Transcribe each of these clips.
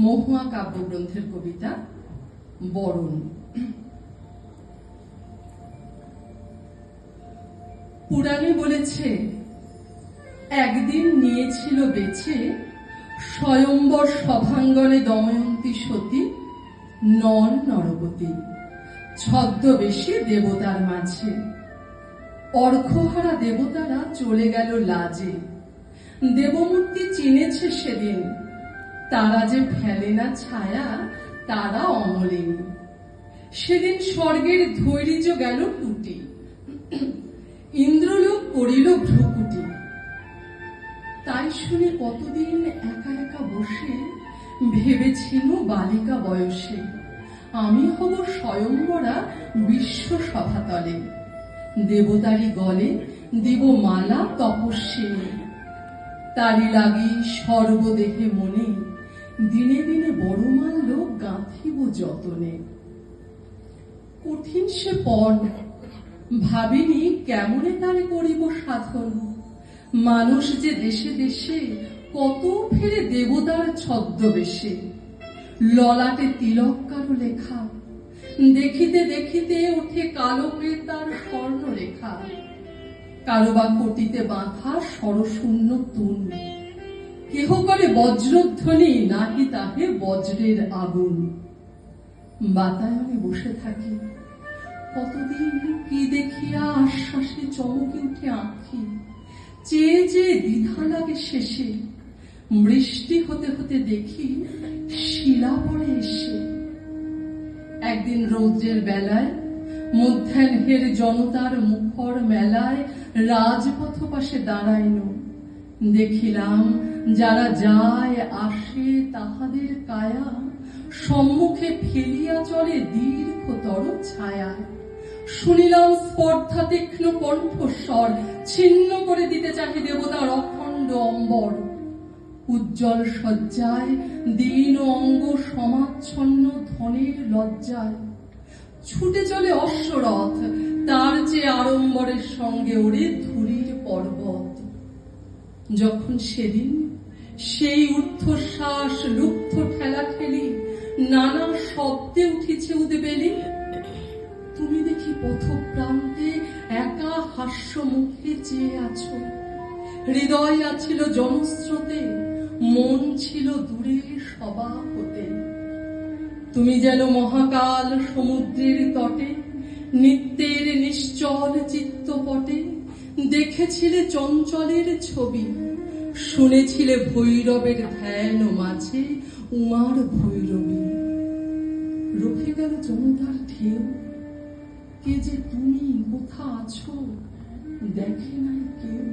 মহুয়া কাব্যগ্রন্থের কবিতা বরণ। পুরাণে বলেছে, একদিন নিয়েছিল বেছে স্বয়ম্বর সভাঙ্গনে দময়ন্তী সতী নর নরবতী ছদ্মবেশী দেবতার মাঝে। অর্ঘ্যহারা দেবতারা চলে গেল লাজে। দেবমূর্তি চিনেছে সেদিন, তারা যে ফেলে না ছায়া, তারা অমলিন। সেদিন স্বর্গের ধৈর্য গেল টুটি, ইন্দ্রলোক করিল ভ্রুকুটি। তাই শুনে কতদিন একা একা বসে ভেবেছিল বালিকা বয়সে, আমি হব স্বয়ম্বরা বিশ্ব সভাতলে। দেবতারি গলে দিব মালা তপস্বিনী, তারি লাগি সর্বদেহে মনে দিনে দিনে বড় মাল্য গাঁথিব যতনে। কঠিন সে পণ, ভাবিনি কেমনে তারে করিব সাধন। মানুষ যে দেশে দেশে কত ফেরে দেবতার ছদ্মবেশে। ললাটে তিলক কারো লেখা, দেখিতে দেখিতে ওঠে কালকে তার স্বর্ণ রেখা। কারো বা কোটিতে বাঁধা সরশূন্য তুন, কেহ করে বজ্রধ্বনি, নাহি তাহে বজ্রের আগুন। বাতায়নে বসে থাকি, কতদিন কি দেখিয়া আশ্বাসে চমকে উঠে আঁখি। চেয়ে চেয়ে দ্বিধা লাগে শেষে, বৃষ্টি হতে হতে দেখি শিলা পড়ে এসে। একদিন রৌদ্রের বেলায় মধ্যাহ্নের জনতার মুখর মেলায় রাজপথ পাশে দাঁড়াইল। দেখিলাম যারা যায় আসে তাহাদের কায়া, সম্মুখে ফেলিয়া চলে দীর্ঘতর ছায়া। শুনিলাম স্পর্ধা তীক্ষ্ণ কণ্ঠস্বর, ছিন্ন করে দিতে চাহে দেবতার অখণ্ড অম্বর। উজ্জ্বল সজ্জায় দীন অঙ্গ সমাচ্ছন্ন ধনের লজ্জায়। ছুটে চলে অশ্বরথ, তার চেয়ে আড়ম্বরের সঙ্গে ওড়ে ধূলির পর্বত। যখন সেদিন সেই ঊর্ধ্বশ্বাস লুব্ধ ঠেলা ঠেলি, নানা শব্দে উঠিছে উদ্বেলি। তুমি দেখি পথপ্রান্তে একা হাস্য মুখে চেয়ে আছো। হৃদয় আছিল জনস্রোতে, মন ছিল দূরে সবা হতে। তুমি যেন মহাকাল সমুদ্রের তটে, নিত্যের নিশ্চল চিত্তপটে দেখেছিলে চঞ্চলের ছবি। শুনেছিলে ভৈরবের ধ্যান মাঝে উমার ভৈরবী। রুখে গেল জনতার ঢেউ, কে যে তুমি কোথা আছো দেখে নাই কেউ।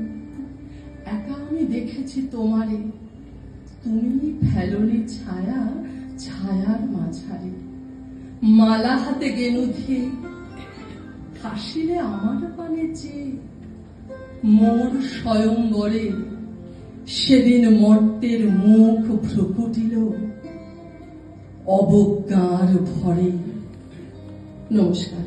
একা আমি দেখেছি তোমারে, তুমি ফেলনি ছায়া ছায়ার মাঝারে। মালা হাতে গেনু দিয়ে হাসিলে আমার পানে চেয়ে। মোর স্বয়ম্বরে সেদিন মর্তের মুখ ভ্রুকুটিল অবজ্ঞার ভরে। নমস্কার।